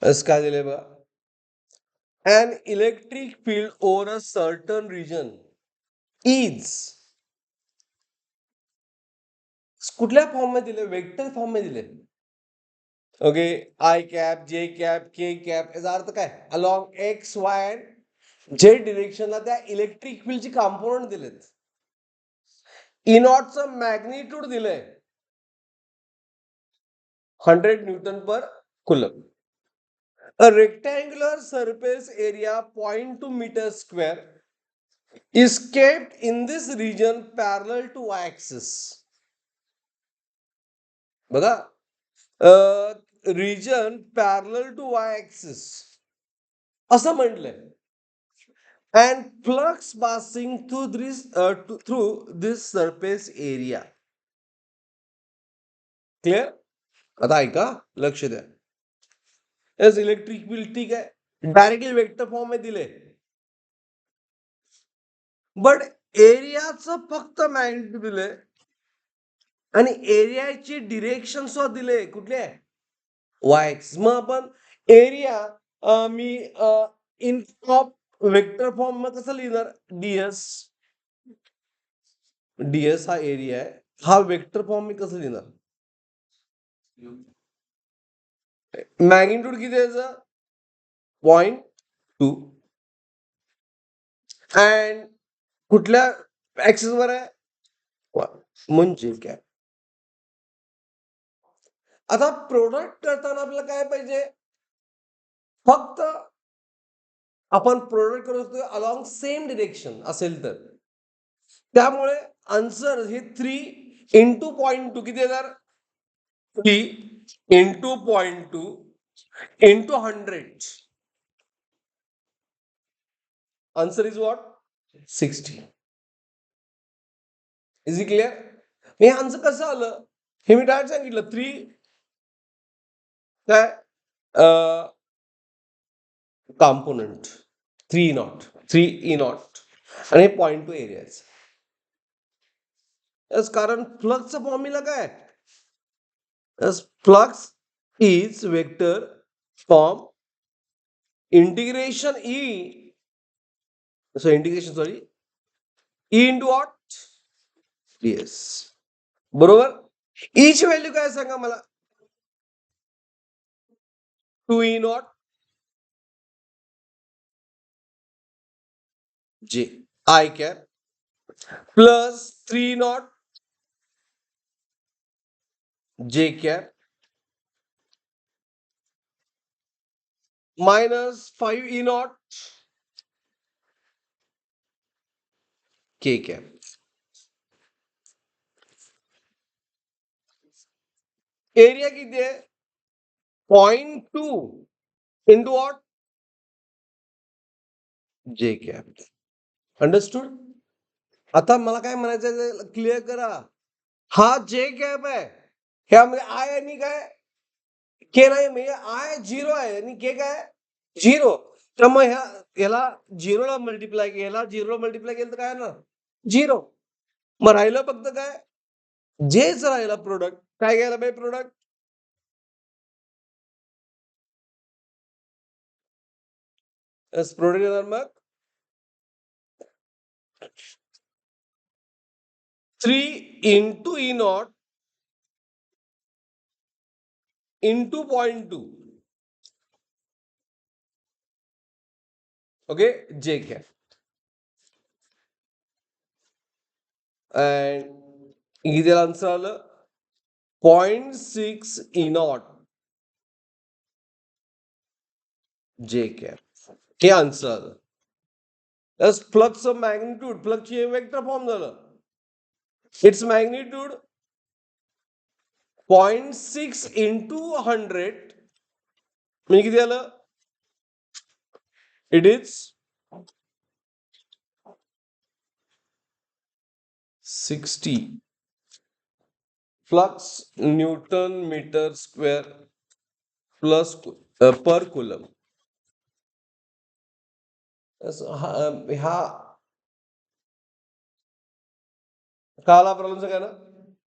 असं काय दिलंय बघा, an electric field over a certain region is कुठल्या फॉर्म मध्ये दिले, वेक्टर फॉर्म मध्ये दिले. ओके, आय कॅप, जे कॅप, के कॅप, याचा अर्थ काय, अलॉंग एक्स वाय जे डिरेक्शनला त्या इलेक्ट्रिक फील्डची कॉम्पोनंट दिलेत. इनॉटचं मॅग्निट्यूड दिलंय 100 Newton per coulomb. A rectangular surface area 0.2 meters square is kept in this region parallel to y-axis. बघा, region parallel to y axis असं म्हटलंय. And flux passing through this surface area. Clear? आता ऐका, लक्ष द्या. S electric field ठीक आहे, directly vector form मध्ये दिले, बट एरियाचं फक्त मॅग्निट्यूड दिले आणि एरियाची डिरेक्शन सुद्धा दिले. कुठले? Y axis. मग आपण area me in of vector form मध्ये कसं लिहिणार? डीएस. डीएस हा एरिया आहे, हा वेक्टर फॉर्म मी कसं लिहिणार? मॅग्निट्यूड किती याचं? 0.2. अँड कुठल्या ऍक्सिस वर आहे? म्हणजे काय, आता प्रोडक्ट करताना आपल्याला काय पाहिजे? फक्त आपण प्रोडक्ट करतो अलॉंग सेम डिरेक्शन असेल तर, त्यामुळे आन्सर हे 3 इंटू 0.2 किती येणार? 3 into 0.2 into 100. Answer is what? 60. Is it clear? हे आन्सर कसं आलं हे मी डायरेक्ट सांगितलं. 3 काय कॉम्पोनंट, 3 नॉट 3 ई नॉट आणि 0.2 एरियाच. कारण फ्लक्सचा फॉर्म्युला काय? Flux is vector form integration sorry E into what? DS. बरोबर. ईची व्हॅल्यू काय सांगा मला? 2 ई नॉट जे i cap plus 3 not j cap minus 5 E not K cap. Area किती आहे? 0.2 इंटू वॉट? जे कॅप. अंडरस्टूड? आता मला काय म्हणायचं, क्लिअर करा. हा जे कॅप आहे, ह्यामध्ये आय आणि काय के नाही, म्हणजे आय 0 आहे आणि के काय 0. तर मग ह्याला 0ला मल्टिप्लाय केला, 0ला मल्टिप्लाय केलं तर काय ना 0. मग राहिलं फक्त काय? जेच राहिला प्रोडक्ट. काय घ्यायला पाहिजे प्रोडक्ट? प्रोडक्ट येणार मग 3 into e naught into 0.2. Okay, j cap. And इथे आन्सर आलं 0.6 ई नॉट जे कॅप. हे आन्सर आलं. फ्लक्स मॅग्निट्यूड, फ्लक्सची वेक्टर फॉर्म झालं. इट्स मॅग्निट्यूड 0.6 इंटू 100 म्हणजे किती आलं? It is 60 flux newton metre square plus per coulomb. हा काला प्रॉब्लेम काय ना